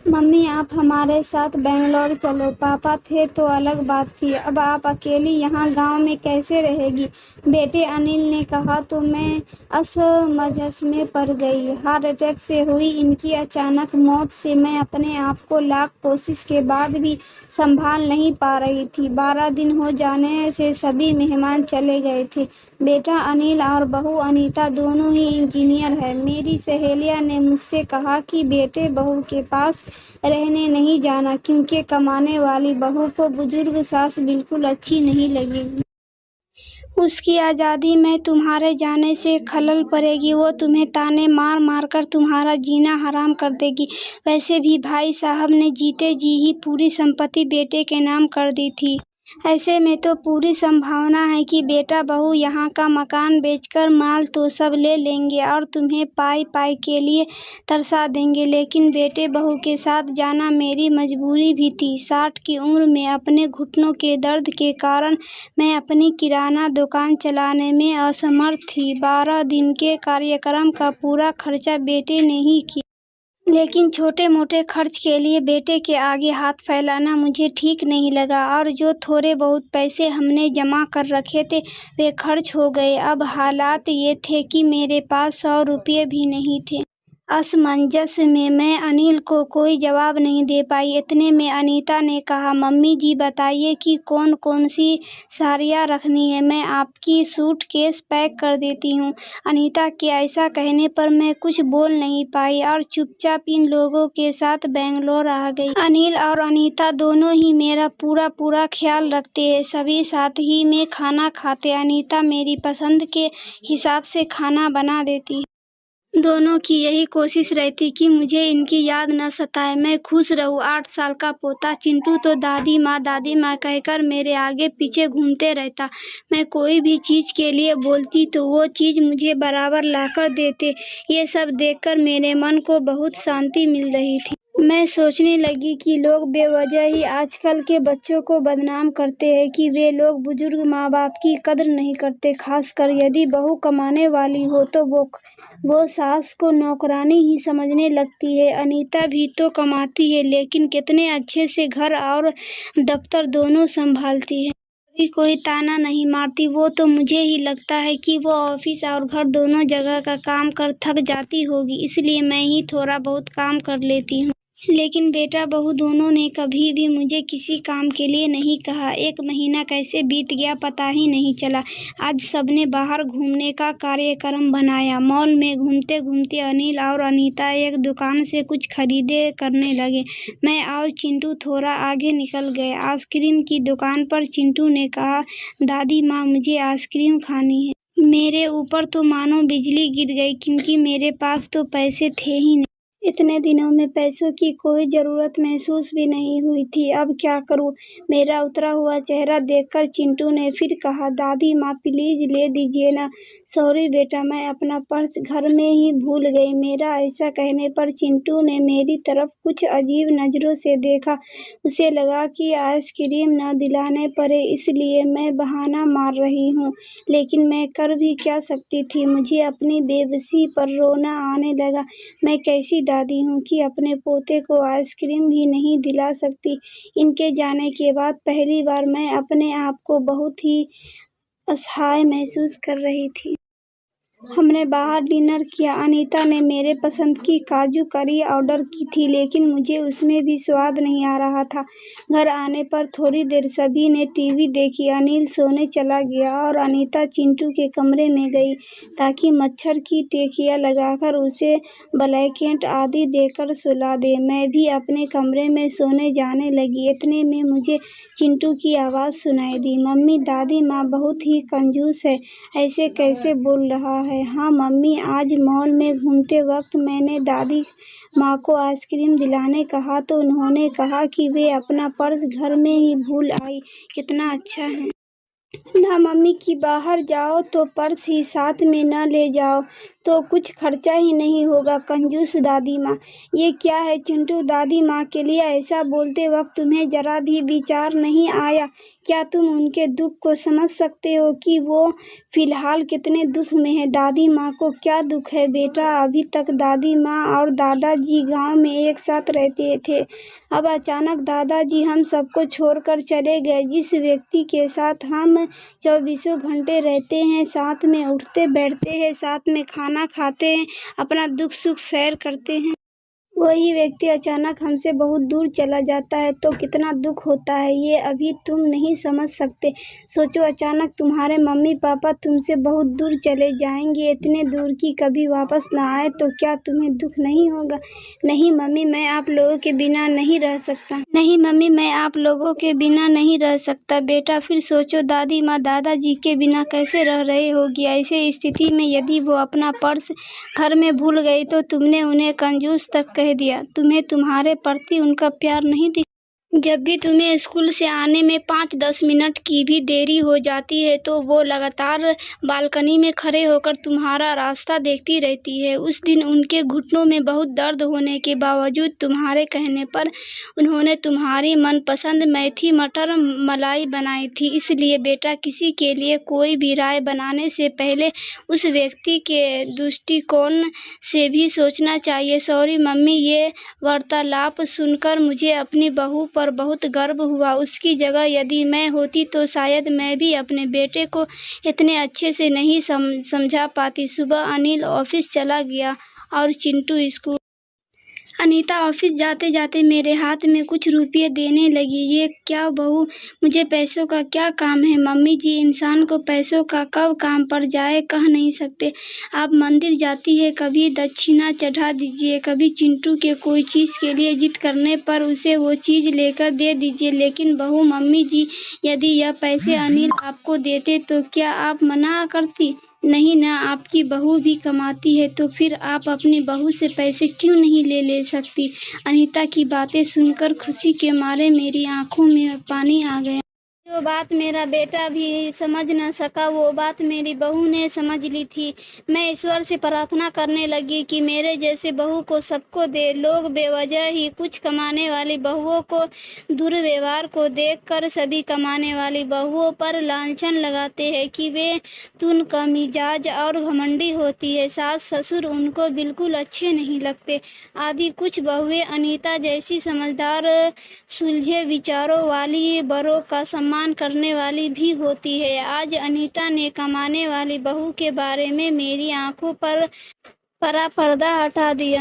Mummy आप हमारे साथ बेंगलोर चलो। पापा थे तो अलग बात थी, अब आप अकेली यहाँ गांव में कैसे रहेगी? बेटे अनिल ने कहा तो मैं असमंजस में पड़ गई। हार्ट अटैक से हुई इनकी अचानक मौत से मैं अपने आप को लाख कोशिश के बाद भी संभाल नहीं पा रही थी। 12 दिन हो जाने से सभी मेहमान चले गए थे। बेटा अनिल और बहू अनीता दोनों ही इंजीनियर है। मेरी सहेलियां ने मुझसे कहा कि बेटे बहू के पास रहने नहीं जाना, क्योंकि कमाने वाली बहू को बुजुर्ग सास बिल्कुल अच्छी नहीं लगेगी। उसकी आज़ादी में तुम्हारे जाने से खलल पड़ेगी। वो तुम्हें ताने मार मार कर तुम्हारा जीना हराम कर देगी। वैसे भी भाई साहब ने जीते जी ही पूरी संपत्ति बेटे के नाम कर दी थी। ऐसे में तो पूरी संभावना है कि बेटा बहू यहाँ का मकान बेचकर माल तो सब ले लेंगे और तुम्हें पाई पाई के लिए तरसा देंगे। लेकिन बेटे बहू के साथ जाना मेरी मजबूरी भी थी। 60 की उम्र में अपने घुटनों के दर्द के कारण मैं अपनी किराना दुकान चलाने में असमर्थ थी। 12 दिन के कार्यक्रम का पूरा खर्चा बेटे ने ही किया। लेकिन छोटे मोटे खर्च के लिए बेटे के आगे हाथ फैलाना मुझे ठीक नहीं लगा और जो थोड़े बहुत पैसे हमने जमा कर रखे थे वे खर्च हो गए। अब हालात ये थे कि मेरे पास 100 रुपये भी नहीं थे। असमंजस में मैं अनिल को कोई जवाब नहीं दे पाई। इतने में अनीता ने कहा, मम्मी जी बताइए कि कौन कौन सी साड़ियाँ रखनी है, मैं आपकी सूटकेस पैक कर देती हूँ। अनीता के ऐसा कहने पर मैं कुछ बोल नहीं पाई और चुपचाप इन लोगों के साथ बेंगलोर आ गई। अनिल और अनीता दोनों ही मेरा पूरा ख्याल रखते हैं। सभी साथ ही में खाना खाते। अनीता मेरी पसंद के हिसाब से खाना बना देती है। दोनों की यही कोशिश रहती कि मुझे इनकी याद न सताए, मैं खुश रहूं। 8 साल का पोता चिंटू तो दादी माँ कहकर मेरे आगे पीछे घूमते रहता। मैं कोई भी चीज़ के लिए बोलती तो वो चीज़ मुझे बराबर लाकर देते। ये सब देखकर मेरे मन को बहुत शांति मिल रही थी। मैं सोचने लगी कि लोग बेवजह ही आजकल के बच्चों को बदनाम करते हैं कि वे लोग बुजुर्ग माँ बाप की कद्र नहीं करते। खासकर यदि बहू कमाने वाली हो तो वो सास को नौकरानी ही समझने लगती है। अनीता भी तो कमाती है, लेकिन कितने अच्छे से घर और दफ्तर दोनों संभालती है। कभी कोई ताना नहीं मारती। वो तो मुझे ही लगता है कि वो ऑफिस और घर दोनों जगह का काम कर थक जाती होगी, इसलिए मैं ही थोड़ा बहुत काम कर लेती हूँ। लेकिन बेटा बहू दोनों ने कभी भी मुझे किसी काम के लिए नहीं कहा। 1 महीना कैसे बीत गया पता ही नहीं चला। आज सबने बाहर घूमने का कार्यक्रम बनाया। मॉल में घूमते घूमते अनिल और अनीता एक दुकान से कुछ खरीदे करने लगे। मैं और चिंटू थोड़ा आगे निकल गए। आइसक्रीम की दुकान पर चिंटू ने कहा, दादी माँ मुझे आइसक्रीम खानी है। मेरे ऊपर तो मानो बिजली गिर गई, क्योंकि मेरे पास तो पैसे थे ही नहीं। इतने दिनों में पैसों की कोई ज़रूरत महसूस भी नहीं हुई थी। अब क्या करूं? मेरा उतरा हुआ चेहरा देखकर चिंटू ने फिर कहा, दादी माँ प्लीज़ ले दीजिए ना। सॉरी बेटा, मैं अपना पर्स घर में ही भूल गई। मेरा ऐसा कहने पर चिंटू ने मेरी तरफ कुछ अजीब नज़रों से देखा। उसे लगा कि आइसक्रीम न दिलाने पड़े, इसलिए मैं बहाना मार रही हूँ। लेकिन मैं कर भी क्या सकती थी? मुझे अपनी बेबसी पर रोना आने लगा। मैं कैसी दादी हूँ कि अपने पोते को आइसक्रीम भी नहीं दिला सकती। इनके जाने के बाद पहली बार मैं अपने आप को बहुत ही असहाय महसूस कर रही थी। हमने बाहर डिनर किया। अनीता ने मेरे पसंद की काजू करी ऑर्डर की थी, लेकिन मुझे उसमें भी स्वाद नहीं आ रहा था। घर आने पर थोड़ी देर सभी ने टीवी देखी। अनिल सोने चला गया और अनीता चिंटू के कमरे में गई ताकि मच्छर की टेकिया लगाकर उसे ब्लैंकेट आदि देकर सुला दे। मैं भी अपने कमरे में सोने जाने लगी। इतने में मुझे चिंटू की आवाज़ सुनाई दी, मम्मी दादी माँ बहुत ही कंजूस है, ऐसे कैसे बोल रहा है। हाँ मम्मी, आज मॉल में घूमते वक्त मैंने दादी माँ को आइसक्रीम दिलाने कहा तो उन्होंने कहा कि वे अपना पर्स घर में ही भूल आई। कितना अच्छा है ना मम्मी कि बाहर जाओ तो पर्स ही साथ में न ले जाओ तो कुछ खर्चा ही नहीं होगा। कंजूस दादी माँ। ये क्या है चिंटू, दादी माँ के लिए ऐसा बोलते वक्त तुम्हें जरा भी विचार नहीं आया क्या तुम उनके दुख को समझ सकते हो कि वो फिलहाल कितने दुख में है? दादी माँ को क्या दुख है बेटा? अभी तक दादी माँ और दादाजी गांव में एक साथ रहते थे। अब अचानक दादाजी हम सबको छोड़कर चले गए। जिस व्यक्ति के साथ हम 24 घंटे रहते हैं, साथ में उठते बैठते हैं, साथ में खाना खाते हैं, अपना दुख सुख शेयर करते हैं, वही व्यक्ति अचानक हमसे बहुत दूर चला जाता है तो कितना दुख होता है, ये अभी तुम नहीं समझ सकते। सोचो, अचानक तुम्हारे मम्मी पापा तुमसे बहुत दूर चले जाएंगे, इतने दूर कि कभी वापस ना आए, तो क्या तुम्हें दुख नहीं होगा? नहीं मम्मी, मैं आप लोगों के बिना नहीं रह सकता। नहीं मम्मी, मैं आप लोगों के बिना नहीं रह सकता। बेटा फिर सोचो, दादी माँ दादाजी के बिना कैसे रह रही होगी? ऐसे स्थिति में यदि वो अपना पर्स घर में भूल गई तो तुमने उन्हें कंजूस तक कह दिया। तुम्हें तुम्हारे प्रति उनका प्यार नहीं दिखा। जब भी तुम्हें स्कूल से आने में 5-10 मिनट की भी देरी हो जाती है तो वो लगातार बालकनी में खड़े होकर तुम्हारा रास्ता देखती रहती है। उस दिन उनके घुटनों में बहुत दर्द होने के बावजूद तुम्हारे कहने पर उन्होंने तुम्हारी मनपसंद मेथी मटर मलाई बनाई थी। इसलिए बेटा, किसी के लिए कोई भी राय बनाने से पहले उस व्यक्ति के दृष्टिकोण से भी सोचना चाहिए। सॉरी मम्मी, ये वार्तालाप सुनकर मुझे अपनी बहू पर बहुत गर्व हुआ। उसकी जगह यदि मैं होती तो शायद मैं भी अपने बेटे को इतने अच्छे से नहीं समझा पाती। सुबह अनिल ऑफिस चला गया और चिंटू स्कूल। अनीता ऑफिस जाते जाते मेरे हाथ में कुछ रुपये देने लगी। ये क्या बहू, मुझे पैसों का क्या काम है? मम्मी जी, इंसान को पैसों का कब काम पड़ जाए कह नहीं सकते। आप मंदिर जाती है, कभी दक्षिणा चढ़ा दीजिए, कभी चिंटू के कोई चीज़ के लिए जिद करने पर उसे वो चीज़ लेकर दे दीजिए। लेकिन बहू, मम्मी जी, यदि यह पैसे अनिल आपको देते तो क्या आप मना करती? नहीं ना, आपकी बहू भी कमाती है तो फिर आप अपनी बहू से पैसे क्यों नहीं ले सकती? अनीता की बातें सुनकर खुशी के मारे मेरी आंखों में पानी आ गया। जो बात मेरा बेटा भी समझ न सका, वो बात मेरी बहू ने समझ ली थी। मैं ईश्वर से प्रार्थना करने लगी कि मेरे जैसे बहू को सबको दे। लोग बेवजह ही कुछ कमाने वाली बहुओं को दुर्व्यवहार को देखकर सभी कमाने वाली बहुओं पर लांछन लगाते हैं कि वे तुन का मिजाज और घमंडी होती है। सास ससुर उनको बिल्कुल अच्छे नहीं लगते। आदि कुछ बहुएं अनीता जैसी समझदार, सुलझे विचारों वाली, बड़ों का सम्मान करने वाली भी होती है। आज अनीता ने कमाने वाली बहू के बारे में मेरी आंखों पर परा पर्दा हटा दिया।